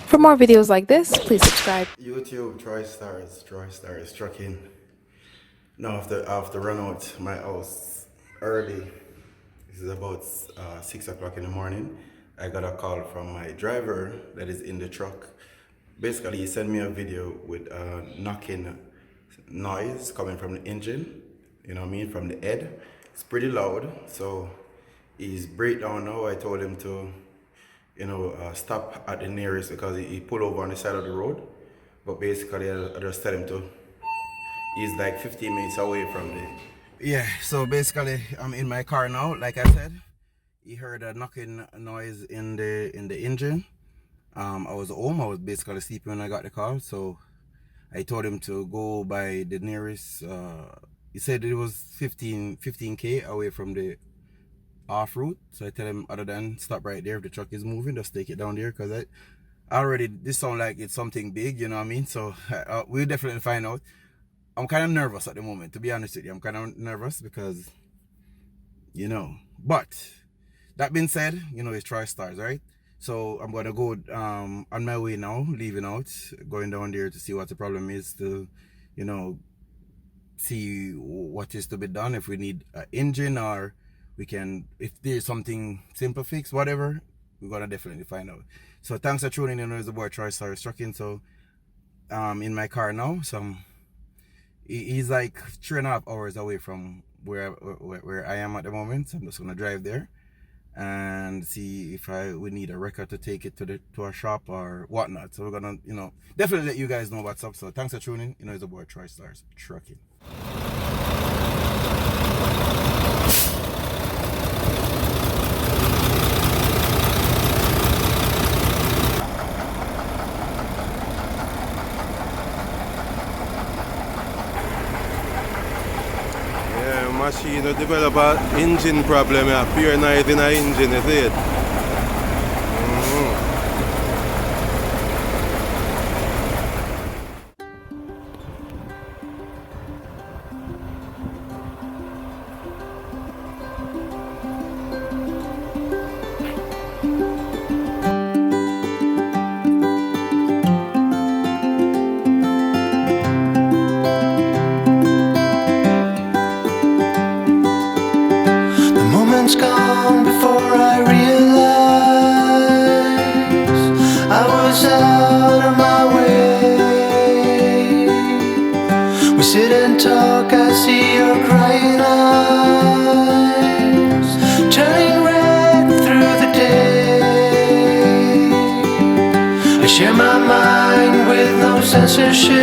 For more videos like this, please subscribe. YouTube, Troystarz trucking. Now I have to run out my house early. This is about 6 o'clock in the morning. I got a call from my driver that is in the truck. Basically, he sent me a video with a knocking noise coming from the engine, you know what I mean, from the head. It's pretty loud, so he's breakdown now. I told him to stop at the nearest because he pulled over on the side of the road. But basically, I just tell him to. He's like 15 minutes away from the. Yeah, so basically, I'm in my car now. Like I said, he heard a knocking noise in the engine. I was home. I was basically sleeping when I got the call, so I told him to go by the nearest. He said it was 15K away from the off route, so I tell him other than stop right there. If the truck is moving, just take it down there, because I already, this sound like it's something big, you know what I mean? So we'll definitely find out. I'm kind of nervous at the moment, to be honest with you. I'm kind of nervous because, but that being said, it's Troystarz, right? So I'm gonna go on my way now, leaving out, going down there to see what the problem is, to see what is to be done, if we need an engine, or we can, if there's something simple fix, whatever, we're gonna definitely find out. So thanks for tuning in. It's the boy Troystarz trucking. So in my car now. So he's like 3.5 hours away from where I am at the moment. So I'm just gonna drive there and see if we need a record to take it to a shop or whatnot. So we're gonna definitely let you guys know what's up. So thanks for tuning in. It's the boy Troystarz trucking. Machine will develop an engine problem, a pure noise in an engine, you see it? Gone before I realized I was out of my way. We sit and talk, I see your crying eyes turning red through the day. I share my mind with no censorship,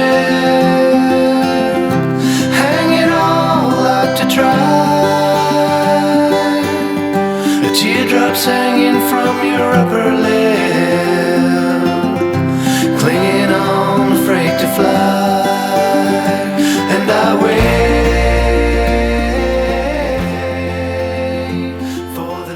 hang it all out to dry. Teardrops hanging from your upper lip, clinging on, afraid to fly. And I wait for the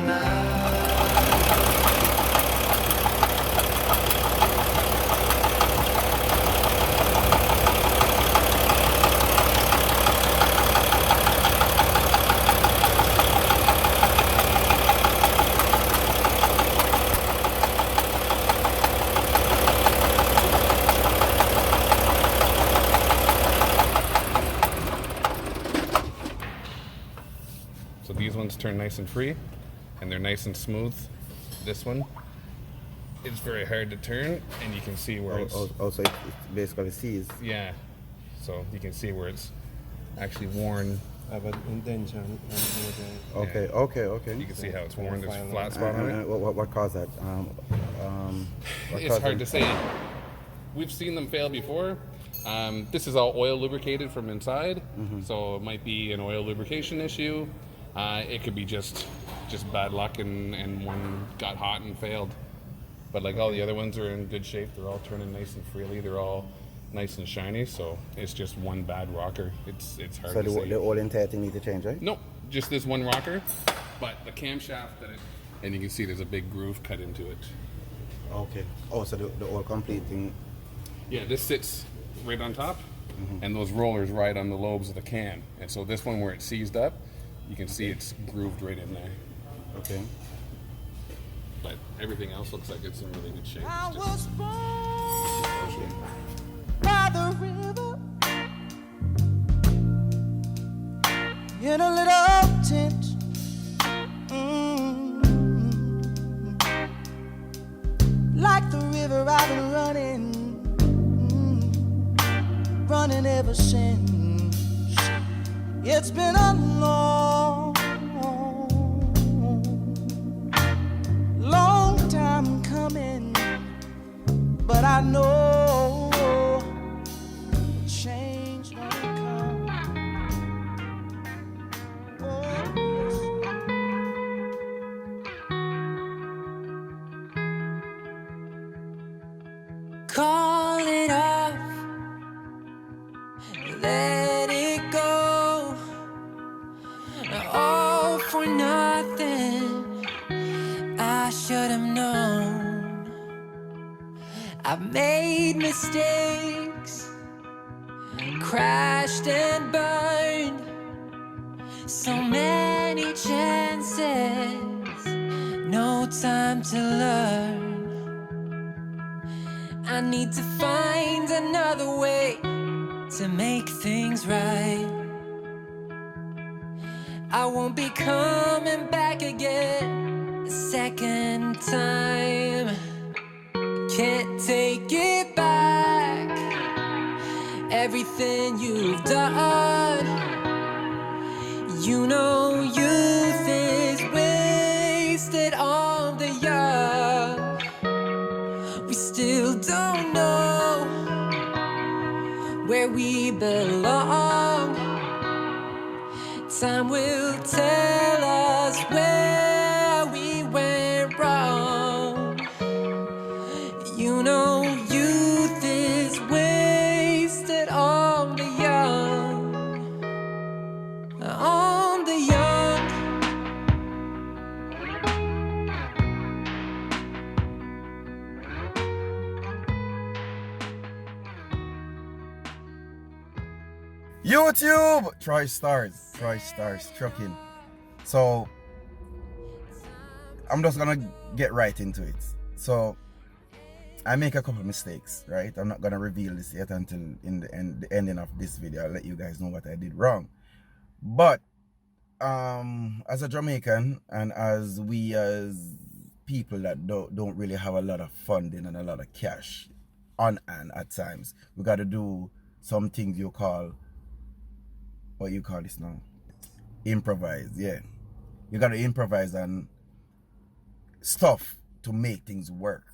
So these ones turn nice and free, and they're nice and smooth. This one, it's very hard to turn, and you can see where it's... Also, it basically seized. Yeah, so you can see where it's actually worn. I have an indentation. Okay. You can see how it's worn. There's a flat spot on it. What caused that? It's hard to say. We've seen them fail before. This is all oil lubricated from inside, so it might be an oil lubrication issue. It could be just bad luck and one got hot and failed. But like all the other ones are in good shape. They're all turning nice and freely. They're all nice and shiny. So it's just one bad rocker. It's hard to say. So the whole entire thing need to change, right? Nope, just this one rocker. But the camshaft and you can see there's a big groove cut into it. Okay. Oh, so the whole complete thing. Yeah, this sits right on top, and those rollers ride on the lobes of the cam. And so this one where it's seized up, you can see it's grooved right in there. Okay. But everything else looks like it's in really good shape. I It's was just- born by the river in a little tent. Like the river I've been running ever since. It's been a long time coming, but I know change gonna come. Oh, yes. Call it off, let it go, all for nothing. I should have known. I've made mistakes, crashed and burned, so many chances, no time to learn. I need to find another way to make things right. I won't be coming back again a second time. Can't take it back, everything you've done. You know youth is wasted on the young. We still don't know where we belong. Time will tell us where we went wrong. You know youth is wasted on the young. On the young. YouTube! Troystarz trucking. So I'm just gonna get right into it. So I make a couple of mistakes, right? I'm not gonna reveal this yet until in the ending of this video. I'll let you guys know what I did wrong. But as a Jamaican and as we as people that don't really have a lot of funding and a lot of cash on hand at times, we gotta do some things you call, what you call this now? Improvise, yeah. You gotta improvise and stuff to make things work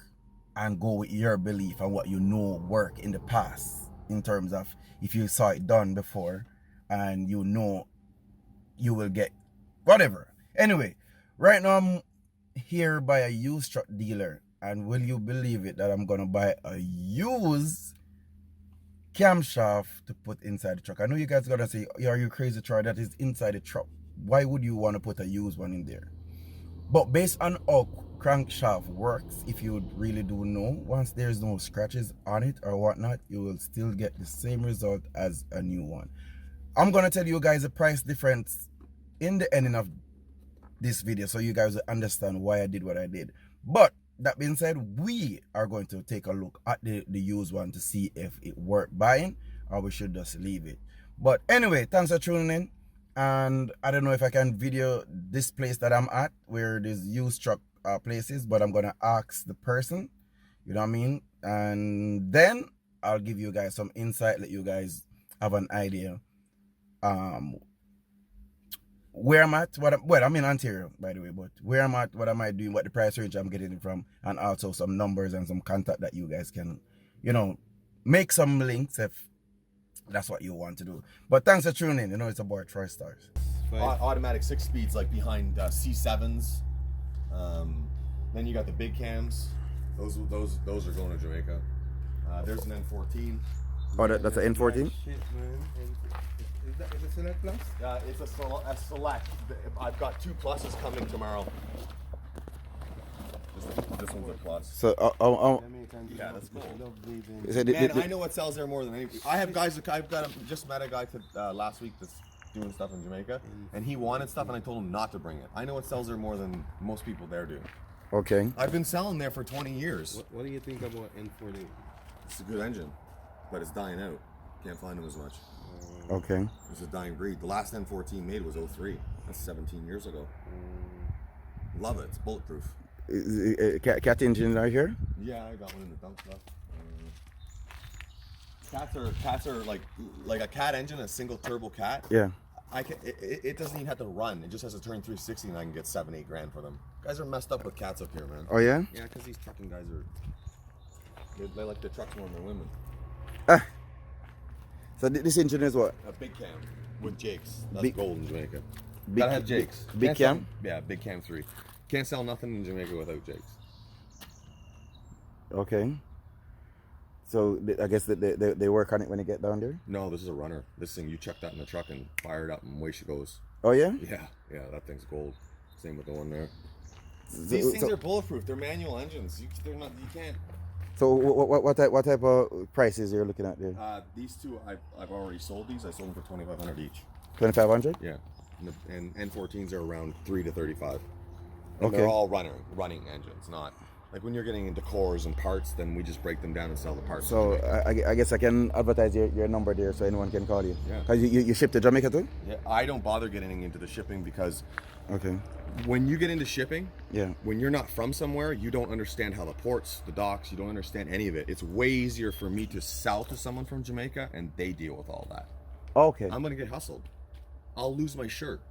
and go with your belief and what you know work in the past, in terms of if you saw it done before and you know you will get whatever. Anyway, right now I'm here by a used truck dealer, and will you believe it that I'm gonna buy a used camshaft to put inside the truck. I know you guys are gonna say, are you crazy, Troy? That is inside the truck. Why would you want to put a used one in there? But based on how crankshaft works, if you really do know, once there's no scratches on it or whatnot, you will still get the same result as a new one. I'm gonna tell you guys the price difference in the ending of this video, so you guys will understand why I did what I did. But that being said, we are going to take a look at the used one to see if it worth buying or we should just leave it. But anyway, thanks for tuning in. And I don't know if I can video this place that I'm at where there's used truck places, but I'm gonna ask the person, you know what I mean? And then I'll give you guys some insight, let you guys have an idea where I'm at, well, I'm in Ontario, by the way, but where I'm at, what am I doing, what the price range I'm getting it from, and also some numbers and some contact that you guys can, you know, make some links if that's what you want to do. But thanks for tuning in. You know, it's about Troystarz. Automatic 6 speeds like behind C7s. Then you got the big cams. Those are going to Jamaica. There's an N14. Oh, that's an N14? Shit, man. Is it Select Plus? It's a select. I've got 2 pluses coming tomorrow. This one's a plus. So, Yeah, that's cool. is it, Man, I know what sells there more than anything. I have guys. Just met a guy last week that's doing stuff in Jamaica, and he wanted stuff, and I told him not to bring it. I know what sells there more than most people there do. okay. I've been selling there for 20 years. What do you think about N40? It's a good engine, but it's dying out. Can't find them as much. Okay. It's a dying breed. The last N14 made was 03. That's 17 years ago. Love it. It's bulletproof. Cat engine right here? Yeah, I got one in the dump stuff. Cats are like a cat engine, a single turbo cat. Yeah. It doesn't even have to run. It just has to turn 360, and I can get 7-8 grand for them. Guys are messed up with cats up here, man. Oh, yeah? Yeah, because these trucking guys they like the trucks more than women. So this engine is what? A big cam with Jakes. That's Big- gold in Jamaica. Big- Gotta have Jakes. big Can't cam? Yeah, big cam 3. Can't sell nothing in Jamaica without Jakes. Okay. So I guess they work on it when they get down there? No, this is a runner. This thing, you chuck that in the truck and fire it up, and away she goes. Oh, yeah? Yeah, that thing's gold. Same with the one there. So- These things so- are bulletproof. They're manual engines. You can't. So what type of prices you're looking at there? These two, I've already sold these. I sold them for $2,500 each. 2,500? Yeah, and N14s are around 3 to 35. And Okay. they're all running engines, not like when you're getting into cores and parts. Then we just break them down and sell the parts. So I guess I can advertise your number there so anyone can call you. Yeah. Cause you ship to Jamaica too? Yeah, I don't bother getting into the shipping because Okay. when you get into shipping, Yeah. when you're not from somewhere, you don't understand how the ports, the docks, you don't understand any of it. It's way easier for me to sell to someone from Jamaica and they deal with all that. Okay. I'm gonna get hustled. I'll lose my shirt.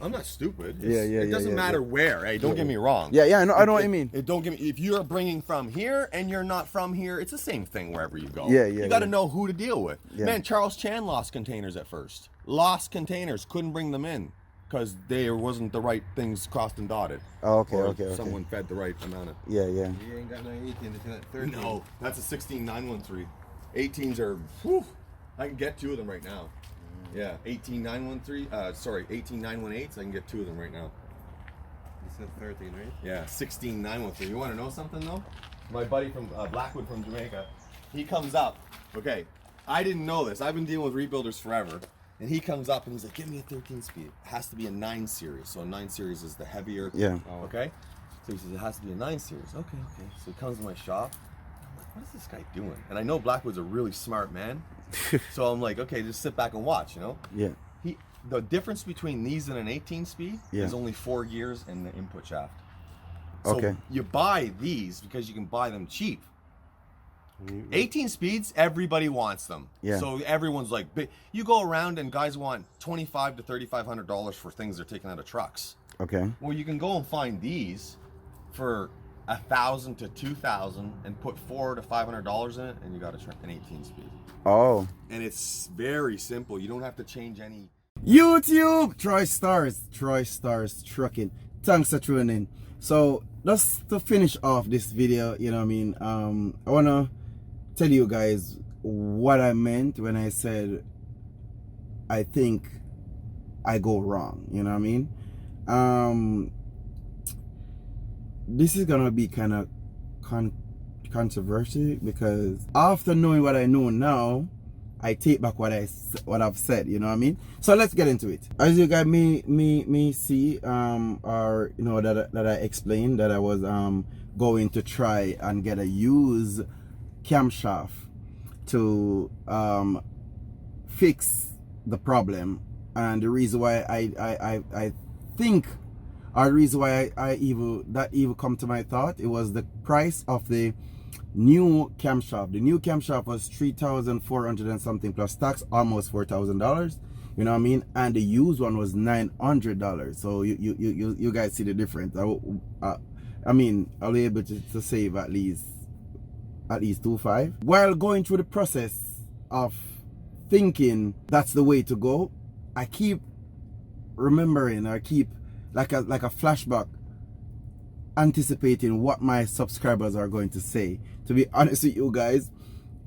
I'm not stupid. Yeah, It doesn't matter where. Hey, don't get me wrong. Yeah, I know what you mean. Don't get me. If you're bringing from here and you're not from here, it's the same thing wherever you go. Yeah, You got to know who to deal with. Yeah. Man, Charles Chan lost containers at first. Lost containers, couldn't bring them in because there wasn't the right things crossed and dotted. Oh, okay, Or okay. Someone fed the right amount of. Yeah. You ain't got no 18, it's at 13. No, that's a 16913. 18s are. Whew, I can get 2 of them right now. Yeah, 18913. 18918s. I can get 2 of them right now. It's at 13, right? Yeah, 16913. You want to know something though? My buddy from Blackwood from Jamaica, he comes up. Okay, I didn't know this. I've been dealing with rebuilders forever, and he comes up and he's like, "Give me a 13 speed. It has to be a 9 series. So a 9 series is the heavier." Yeah. Okay. So he says it has to be a 9 series. Okay. So he comes to my shop. I'm like, what is this guy doing? And I know Blackwood's a really smart man. So I'm like, okay, just sit back and watch, you know? Yeah. The difference between these and an 18 speed Yeah. is only 4 gears and the input shaft. So Okay. you buy these because you can buy them cheap. 18 speeds, everybody wants them. Yeah. So everyone's like, you go around and guys want $2,500 to $3,500 for things they're taking out of trucks. Okay. Well, you can go and find these for $1,000 to $2,000 and put $400 to $500 in it, and you got an 18 speed. Oh. And it's very simple. You don't have to change any. YouTube, Troystarz trucking. Thanks for tuning in. So just to finish off this video, you know what I mean, I wanna tell you guys what I meant when I said I think I go wrong, you know what I mean. This is gonna be kind of controversial because after knowing what I know now, I take back what I've said, you know what I mean. So let's get into it. As you guys may see, or you know that I explained that I was going to try and get a used camshaft to fix the problem, and the reason why I think, or the reason why that even come to my thought, it was the price of the new camshaft. The new camshaft was $3,400 and something plus tax, almost $4,000. You know what I mean? And the used one was $900. So you guys see the difference. I mean, I'll be able to save at least $2,500 while going through the process of thinking that's the way to go, I keep remembering, I keep like a flashback, anticipating what my subscribers are going to say. To be honest with you guys,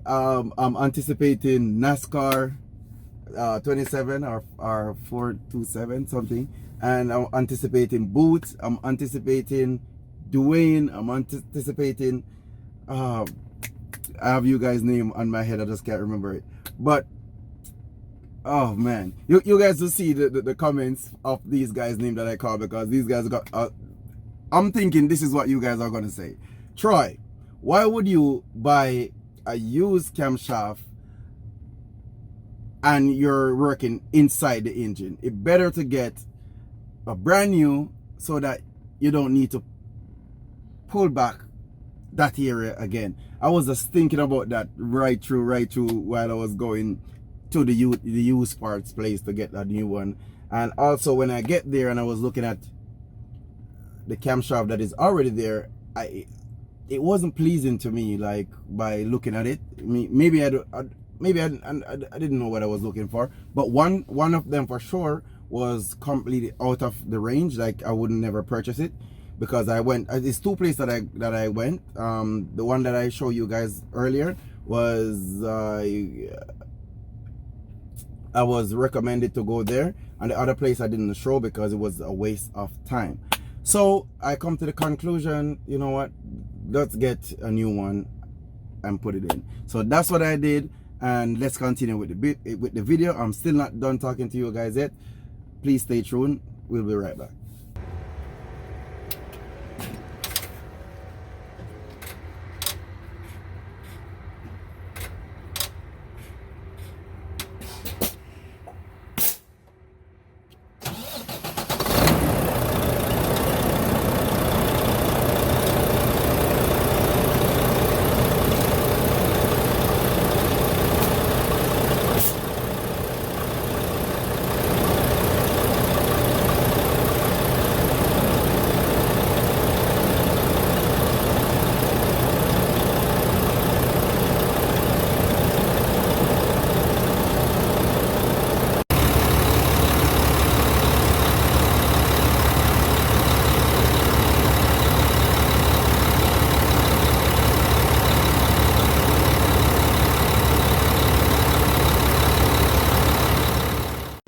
I'm anticipating NASCAR 27 or 427 something, and I'm anticipating Boots, I'm anticipating Dwayne, I'm anticipating I have you guys' name on my head, I just can't remember it. But oh man, you guys will see the comments of these guys' name that I call, because these guys got I'm thinking this is what you guys are gonna say. Troy, why would you buy a used camshaft and you're working inside the engine? It's better to get a brand new so that you don't need to pull back that area again. I was just thinking about that right through while I was going to the used parts place to get a new one. And also when I get there and I was looking at the camshaft that is already there, it wasn't pleasing to me, like, by looking at it. Maybe I didn't know what I was looking for, but one of them for sure was completely out of the range. Like, I would never purchase it, because I went, there's two places that I went. The one that I showed you guys earlier was I was recommended to go there, and the other place I didn't show because it was a waste of time. So I come to the conclusion, you know what, let's get a new one and put it in. So that's what I did, and let's continue with the video. I'm still not done talking to you guys yet. Please stay tuned. We'll be right back.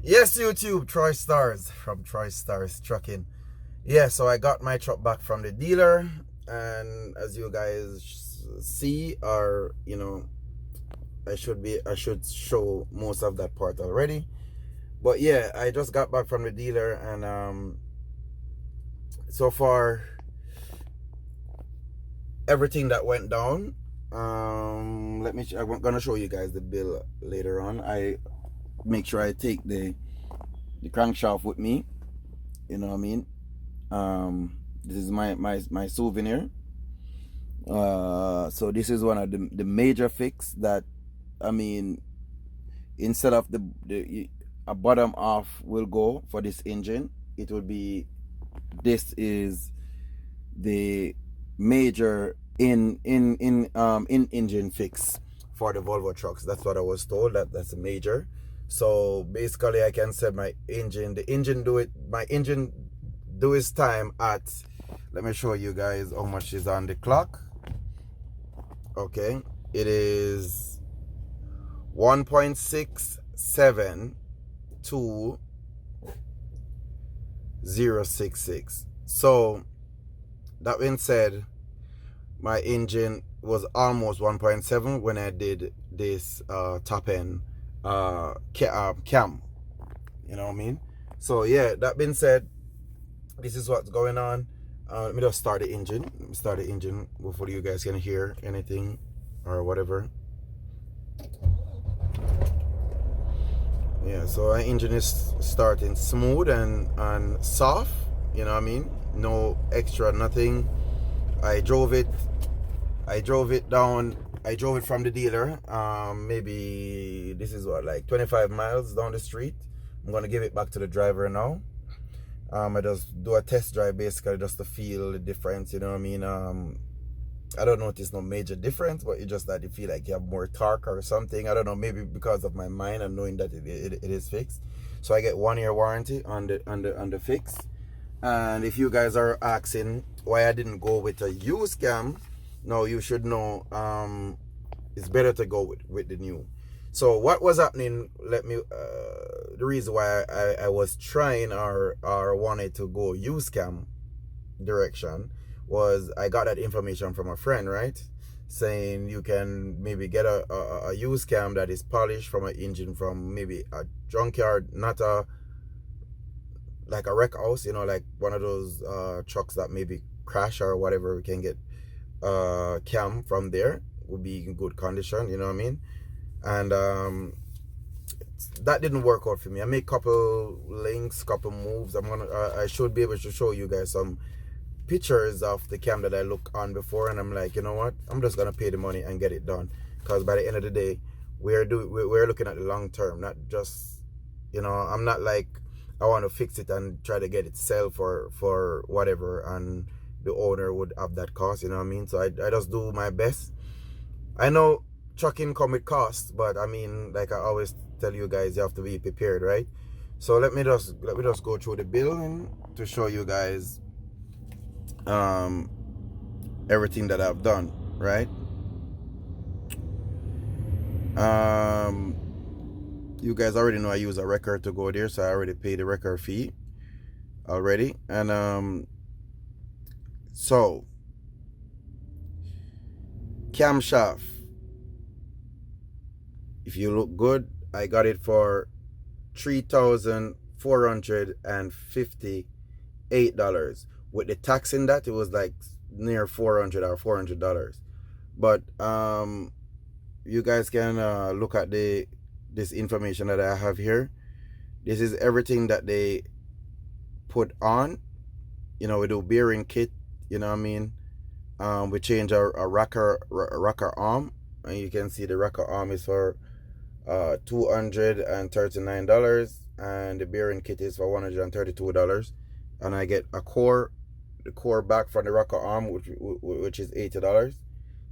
Yes, YouTube, Troystarz from Troystarz Trucking. Yeah, so I got my truck back from the dealer, and as you guys see, or you know, I should show most of that part already. But yeah, I just got back from the dealer, and so far everything that went down. I'm gonna show you guys the bill later on. I make sure I take the crankshaft with me, you know what I mean. This is my souvenir. So this is one of the major fix that, I mean, instead of a bottom off will go for this engine, it will be, this is the major in engine fix for the Volvo trucks. That's what I was told, that's a major. So basically I can say my engine do its time at, let me show you guys how much is on the clock. Okay, it is 1.672,066. So that being said, my engine was almost 1.7 when I did this top end cam, you know what I mean. So yeah, that being said, this is what's going on. Let me just start the engine. Hopefully you guys can hear anything or whatever. Yeah, so our engine is starting smooth and soft, you know what I mean. No extra nothing. I drove it down. I drove it from the dealer. Maybe this is what, like 25 miles down the street. I'm gonna give it back to the driver now. I just do a test drive basically just to feel the difference, you know what I mean. I don't notice no major difference, but it's just that you feel like you have more torque or something. I don't know, maybe because of my mind and knowing that it is fixed. So I get 1 year warranty on the fix. And if you guys are asking why I didn't go with a used cam, no, you should know it's better to go with the new. So what was happening, the reason why I was trying or wanted to go used cam direction was I got that information from a friend, right? Saying you can maybe get a used cam that is polished from an engine from maybe a junkyard, not like a wreck house, you know, like one of those trucks that maybe crash or whatever. We can get cam from there, would be in good condition, you know what I mean? And that didn't work out for me. I made couple links, couple moves. I should be able to show you guys some pictures of the cam that I looked on before, and I'm like, you know what, I'm just gonna pay the money and get it done, because by the end of the day we're looking at the long term, not just, you know, I'm not like I want to fix it and try to get it sell for whatever, and the owner would have that cost, you know what I mean? So I just do my best. I know trucking come with costs, but I mean, like I always tell you guys, you have to be prepared, right? So let me just go through the bill to show you guys everything that I've done, right? You guys already know I use a record to go there, so I already paid the record fee already. And so camshaft, if you look good, I got it for $3,458. With the tax in that, it was like near $400 or $400. But you guys can look at this information that I have here. This is everything that they put on. You know, we do bearing kit, you know what I mean? We change our rocker arm, and you can see the rocker arm is for $239, and the bearing kit is for $132. And I get the core back from the rocker arm, which is $80.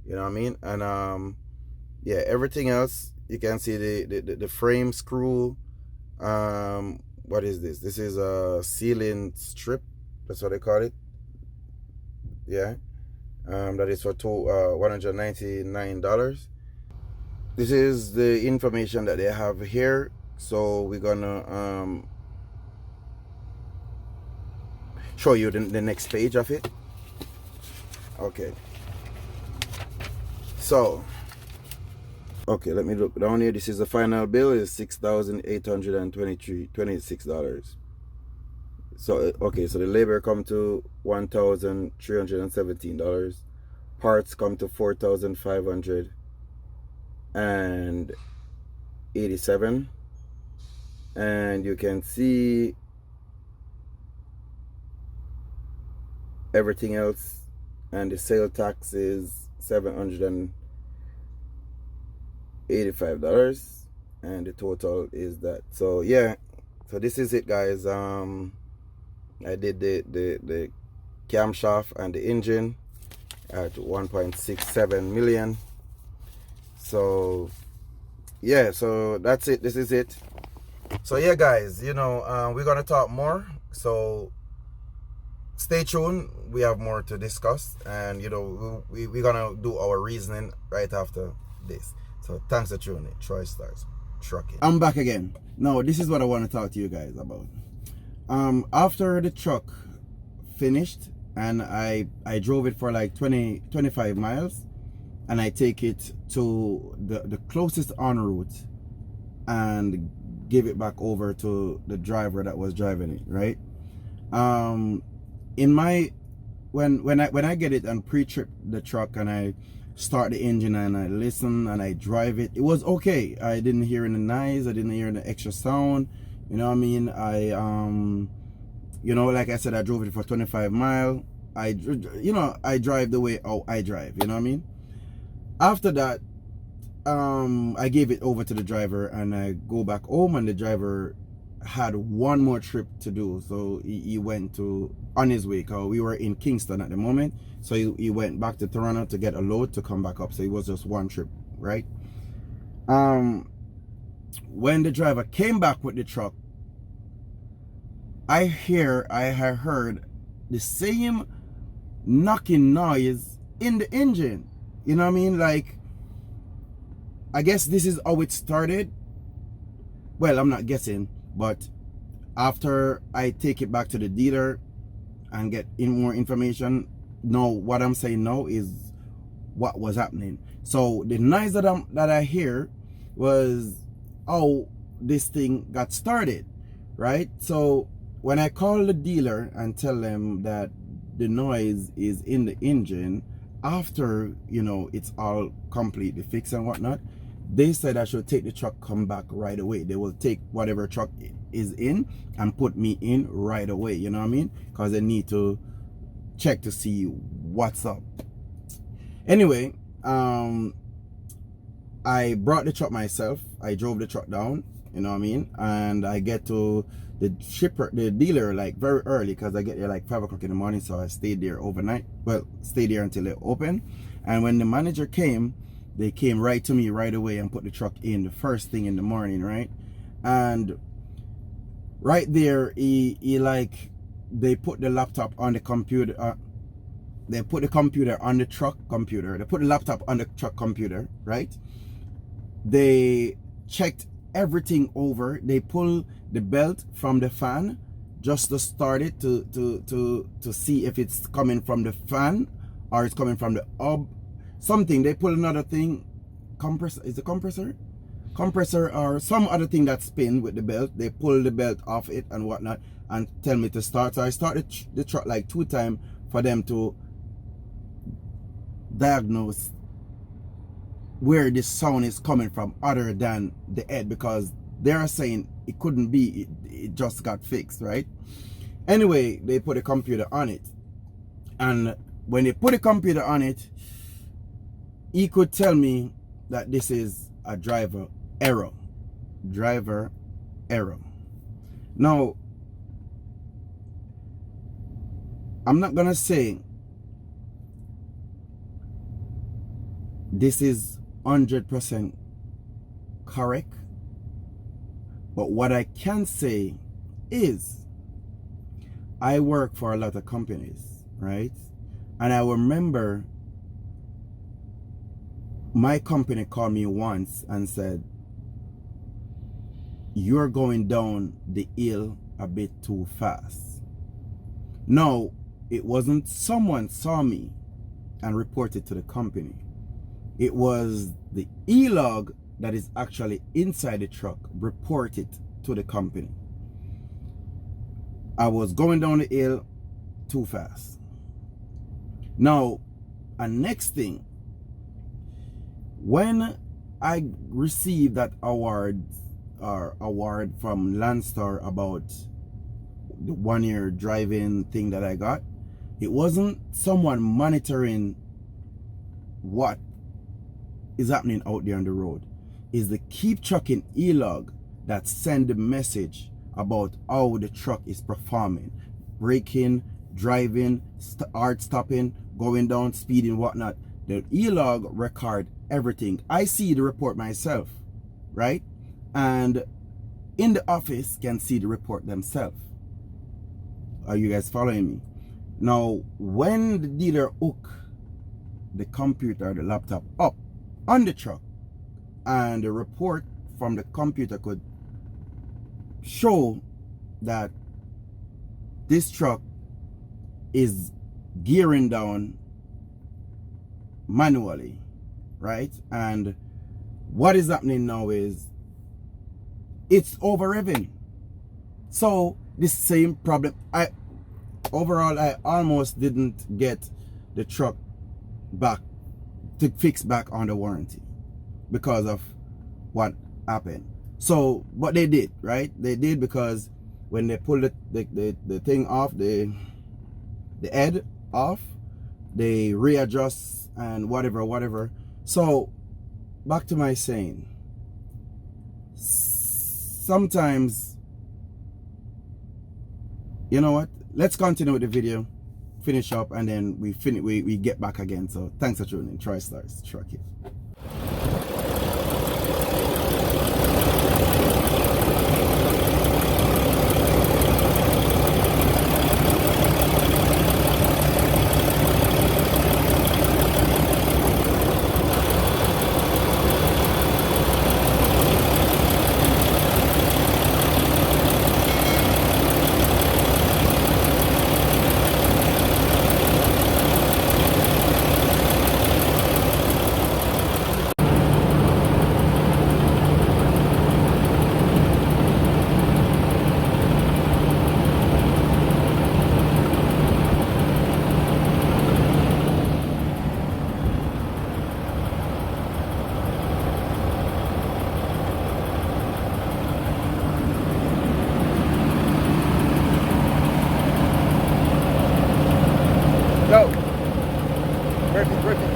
You know what I mean? And yeah, everything else you can see the frame screw. What is this? This is a sealing strip. That's what they call it. Yeah. That is for $199. This is the information that they have here. So we're gonna show you the next page of it. Okay. So, okay, let me look down here. This is the final bill. Is $6,826. So okay, so the labor come to $1,317. Parts come to $4,587. And you can see everything else, and the sale tax is $785, and the total is that. So yeah, so this is it, guys. I did the camshaft and the engine at 1.67 million. So yeah, so that's it. This is it. So yeah, guys, you know, we're gonna talk more, so stay tuned. We have more to discuss, and you know, we're gonna do our reasoning right after this. So thanks for tuning in. Troystarz trucking. I'm back again. Now this is what I want to talk to you guys about. After the truck finished, and I drove it for like 25 miles, and I take it to the closest en route and give it back over to the driver that was driving it, right? In my when I get it and pre-trip the truck, and I start the engine and I listen and I drive it, it was okay. I didn't hear any noise, I didn't hear any extra sound, you know what I mean? You know, like I said, I drove it for 25 miles. I drive the way I drive, you know what I mean? After that, I gave it over to the driver, and I go back home, and the driver had one more trip to do, so he went to on his way, because we were in Kingston at the moment, so he went back to Toronto to get a load to come back up, so it was just one trip, right? When the driver came back with the truck, I heard the same knocking noise in the engine. You know what I mean? Like, I guess this is how it started. Well, I'm not guessing, but after I take it back to the dealer and get in more information, what I'm saying now is what was happening. So the noise that I hear was how this thing got started, right? So when I call the dealer and tell them that the noise is in the engine, after, you know, it's all completely fixed and whatnot, they said I should take the truck, come back right away. They will take whatever truck is in and put me in right away, you know what I mean? Because they need to check to see what's up. Anyway, I brought the truck myself. I drove the truck down, you know what I mean? And I get to the dealer like very early, because I get there like 5 o'clock in the morning, so I stayed there overnight. Well, stayed there until they open. And when the manager came, they came right to me right away and put the truck in the first thing in the morning, right? And right there, they put the laptop on the computer. They put the computer on the truck computer. They put the laptop on the truck computer, right? They checked everything over. They pulled the belt from the fan just to start it to see if it's coming from the fan or it's coming from the something. They pull another thing, compressor, is it compressor or some other thing that spin with the belt. They pull the belt off it and whatnot and tell me to start. So I started the truck like 2 times for them to diagnose where this sound is coming from other than the head, because they are saying it couldn't be, it just got fixed, right? Anyway, they put a computer on it, and when they put a computer on it, he could tell me that this is a driver error. Now, I'm not gonna say this is 100% correct, but what I can say is I work for a lot of companies, right? And I remember my company called me once and said, you're going down the hill a bit too fast. No, it wasn't someone saw me and reported to the company. It was the e-log that is actually inside the truck reported to the company. I was going down the hill too fast. Now, and next thing, when I received that award from Landstar about the 1-year driving thing that I got, it wasn't someone monitoring what is happening out there on the road. Is the Keep Trucking e-log that send the message about how the truck is performing, braking, driving, hard stopping, going down, speeding, whatnot. The e-log record everything. I see the report myself, right? And in the office can see the report themselves. Are you guys following me? Now, when the dealer hook the computer, the laptop up on the truck, and the report from the computer could show that this truck is gearing down manually, right? And what is happening now is it's over revving. So the same problem, I almost didn't get the truck back to fix back on the warranty because of what happened. So but they did, right? They did, because when they pulled the thing off, the head off, they readjust and whatever. So back to my saying, sometimes you know what, let's continue with the video, finish up, and then we get back again. So thanks for tuning in. Troystarz Trucking. Go. Perfect, perfect.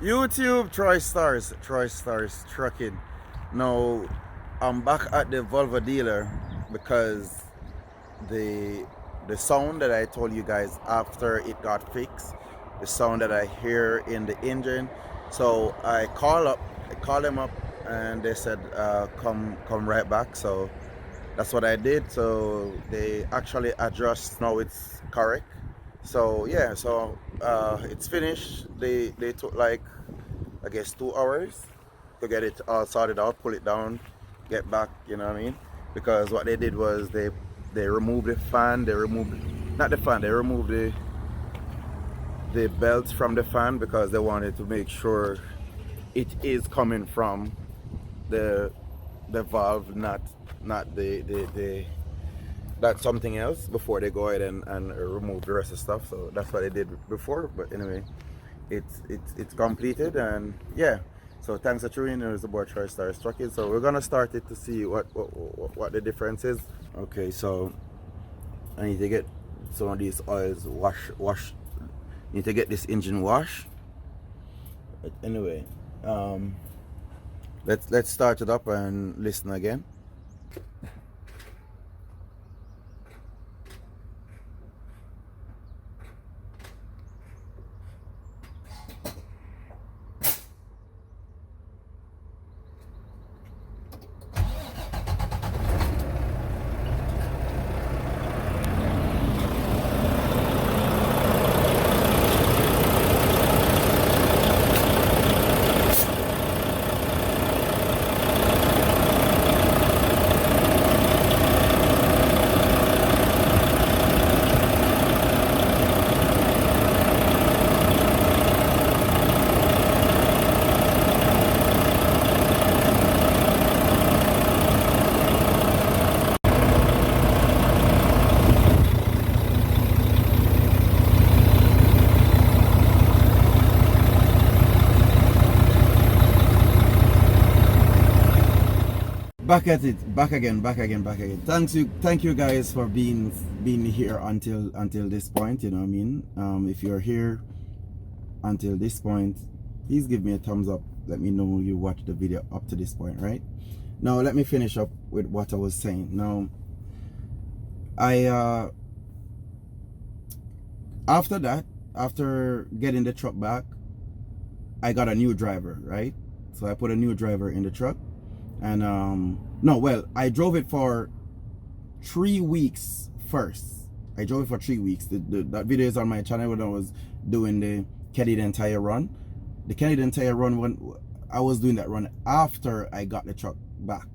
YouTube, Troystarz Trucking. Now I'm back at the Volvo dealer because the sound that I told you guys after it got fixed, the sound that I hear in the engine. So I called them up, and they said come right back. So that's what I did. So they actually adjust, now it's correct. So yeah, so it's finished. They took like, I guess, 2 hours to get it all sorted out, pull it down, get back, you know what I mean? Because what they did was they removed the fan, they removed the belts from the fan, because they wanted to make sure it is coming from the valve, not that's something else, before they go ahead and remove the rest of the stuff. So that's what they did before. But anyway, it's completed, and yeah. So thanks for tuning in. It was about Troystarz Trucking. So we're gonna start it to see what the difference is. Okay, so I need to get some of these oils wash. Need to get this engine washed. But anyway, let's start it up and listen again. Back at it, back again. Thank you guys for being here until this point, you know what I mean? If you're here until this point, please give me a thumbs up. Let me know you watched the video up to this point, right? Now let me finish up with what I was saying. Now I after getting the truck back, I got a new driver, right? So I put a new driver in the truck. And I drove it for 3 weeks first. I drove it for 3 weeks. That video is on my channel when I was doing the Canadian Tire run. The Canadian Tire run, when I was doing that run after I got the truck back,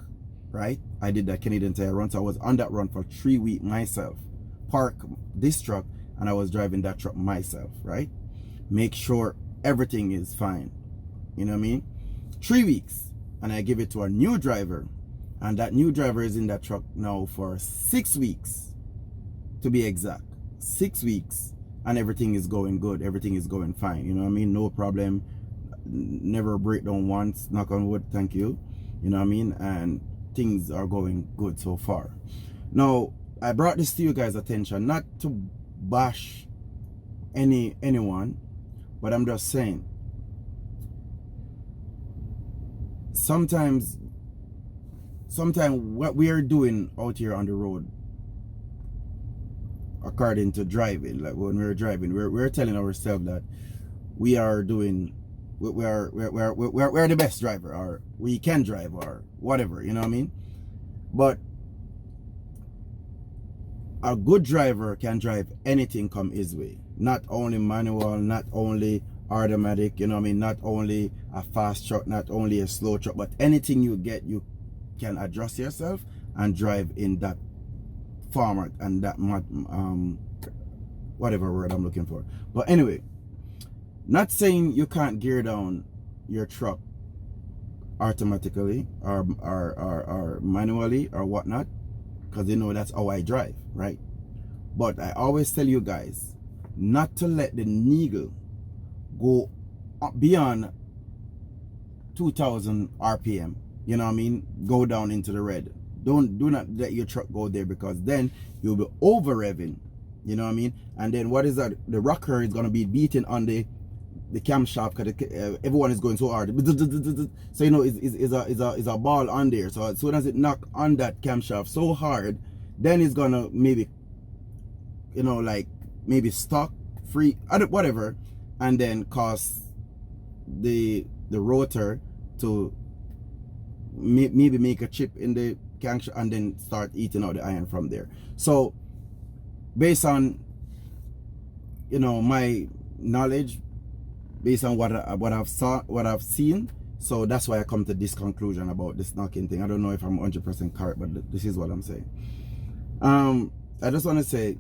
right? I did that Canadian Tire run, so I was on that run for 3 weeks myself. Park this truck, and I was driving that truck myself, right? Make sure everything is fine. You know what I mean? 3 weeks. And I give it to a new driver, and that new driver is in that truck now for 6 weeks, to be exact. 6 weeks, and everything is going good, everything is going fine, you know what I mean? No problem, never break down once, knock on wood, thank you, you know what I mean? And things are going good so far. Now, I brought this to you guys' attention not to bash anyone, but I'm just saying, sometimes what we are doing out here on the road, according to driving, like when we're driving, we're telling ourselves that we are doing, we're the best driver, or we can drive, or whatever, you know what I mean? But a good driver can drive anything come his way, not only manual, not only automatic, you know what I mean, not only a fast truck, not only a slow truck, but anything you get, you can adjust yourself and drive in that format and that whatever word I'm looking for. But anyway, not saying you can't gear down your truck automatically or manually or whatnot, because you know that's how I drive, right? But I always tell you guys not to let the needle go up beyond 2000 RPM, you know what I mean, go down into the red. Do not let your truck go there, because then you'll be over revving, you know what I mean? And then what is that? The rocker is going to be beating on the camshaft, because everyone is going so hard, so you know is a ball on there. So as soon as it knock on that camshaft so hard, then it's gonna maybe, you know, like maybe stop, free, whatever, and then cause the rotor to maybe make a chip in the camshaft and then start eating out the iron from there. So based on, you know, my knowledge, based on what I've seen, so that's why I come to this conclusion about this knocking thing. I don't know if I'm 100% correct, but this is what I'm saying. I just want to say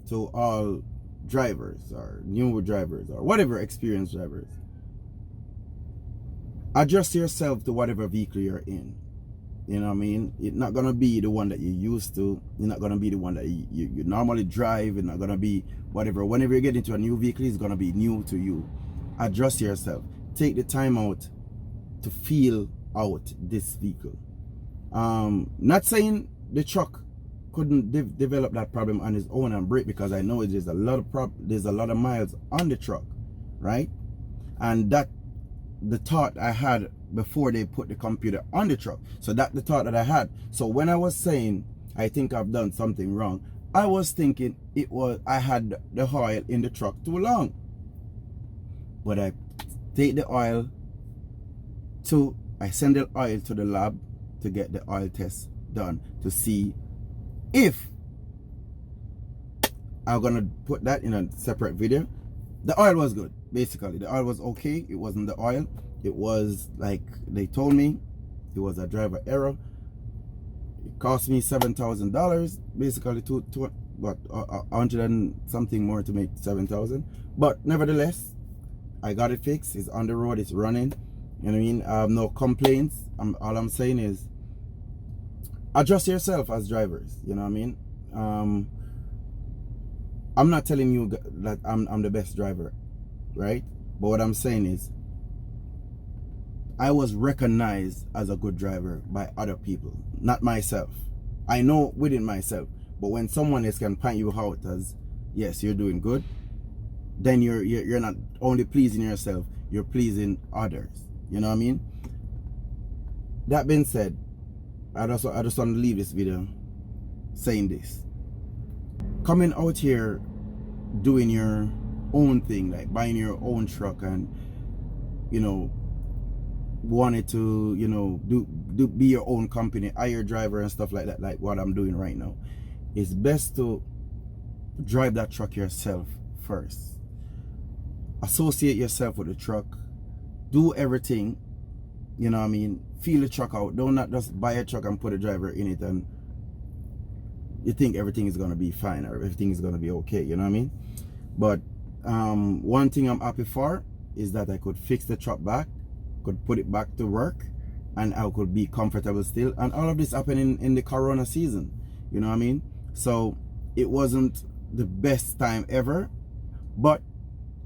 to all drivers or new drivers or whatever experienced drivers, adjust yourself to whatever vehicle you're in. You know what I mean? It's not gonna be the one that you're used to. You're not gonna be the one that you normally drive. It's not gonna be whatever. Whenever you get into a new vehicle, it's gonna be new to you. Adjust yourself. Take the time out to feel out this vehicle. Not saying the truck couldn't develop that problem on its own and break, because I know there's a lot of miles on the truck, right? And that the thought I had before they put the computer on the truck. So that's the thought that I had. So when I was saying I think I've done something wrong, I was thinking I had the oil in the truck too long. But I take the oil I send the oil to the lab to get the oil test done to see if I'm gonna put that in a separate video. The oil was good, basically. The oil was okay. It wasn't the oil. It was like they told me it was a driver error. It cost me $7,000, basically what 100 and something more to make 7,000. But nevertheless, I got it fixed. It's on the road. It's running. You know what I mean? I have no complaints. All I'm saying is adjust yourself as drivers. You know what I mean? I'm not telling you that I'm the best driver, right? But what I'm saying is I was recognized as a good driver by other people, not myself. I know within myself, but when someone else can point you out as, yes, you're doing good, then you're not only pleasing yourself, you're pleasing others. You know what I mean? That being said, I just want to leave this video saying this. Coming out here doing your own thing, like buying your own truck and, you know, wanted to, you know, be your own company, hire a driver and stuff like that, like what I'm doing right now, it's best to drive that truck yourself first. Associate yourself with the truck. Do everything, you know what I mean? Feel the truck out. Don't not just buy a truck and put a driver in it and you think everything is going to be fine or everything is going to be okay, you know what I mean? But one thing I'm happy for is that I could fix the truck back, could put it back to work, and I could be comfortable still. And all of this happened in the Corona season, you know what I mean? So it wasn't the best time ever, but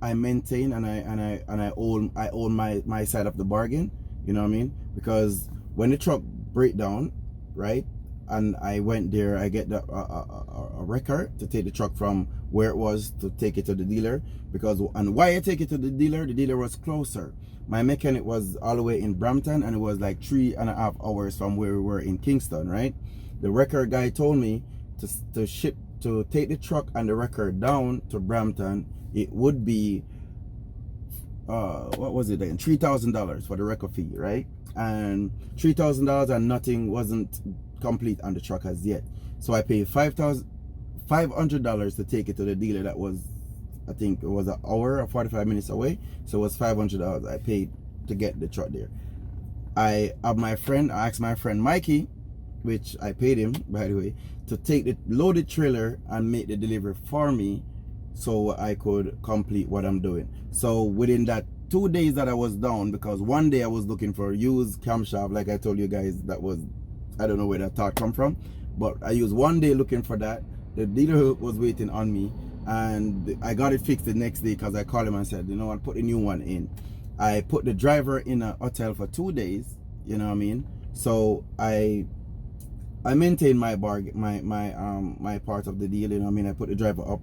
I maintain and I own my side of the bargain, you know what I mean? Because when the truck break down, right? And I went there. I get a record to take the truck from where it was to take it to the dealer, because and why I take it to the dealer was closer. My mechanic was all the way in Brampton, and it was like 3.5 hours from where we were in Kingston, right? The record guy told me to take the truck and the record down to Brampton. It would be what was it then? $3,000 for the record fee, right? And $3,000 and nothing wasn't complete on the truck as yet. So I paid $500 to take it to the dealer. That was, I think it was an hour or 45 minutes away. So it was $500 I paid to get the truck there. I asked my friend Mikey, which I paid him, by the way, to take the loaded trailer and make the delivery for me, so I could complete what I'm doing. So within that 2 days that I was down, because one day I was looking for used camshaft, like I told you guys, that was, I don't know where that thought come from, but I used 1 day looking for that. The dealer was waiting on me, and I got it fixed the next day, because I called him and said, you know what, put a new one in. I put the driver in a hotel for 2 days, you know what I mean? So I maintained my my part of the deal, you know what I mean? I put the driver up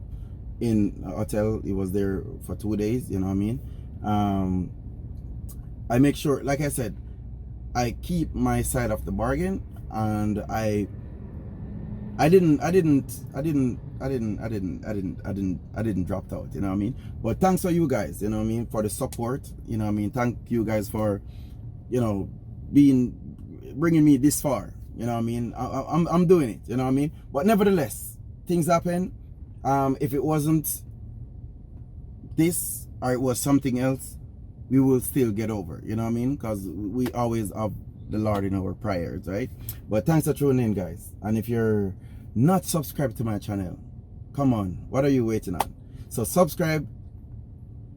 in a hotel. He was there for 2 days, you know what I mean? I make sure, like I said, I keep my side of the bargain, and I didn't drop out, you know what I mean? But thanks for you guys, you know what I mean, for the support, you know what I mean? Thank you guys for, you know, bringing me this far, you know what I mean? I'm doing it, you know what I mean? But nevertheless, things happen. If it wasn't this, or it was something else, we will still get over, you know what I mean? Because we always have the Lord in our prayers, right? But thanks for tuning in, guys. And if you're not subscribed to my channel, come on, what are you waiting on? So subscribe,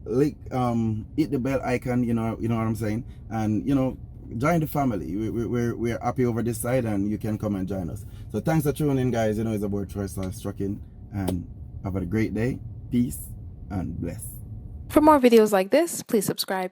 hit the bell icon, you know what I'm saying, and you know, join the family. We're happy over this side, and you can come and join us. So thanks for tuning in, guys. You know, it's about Troystarz Trucking, and have a great day. Peace and bless. For more videos like this, please subscribe.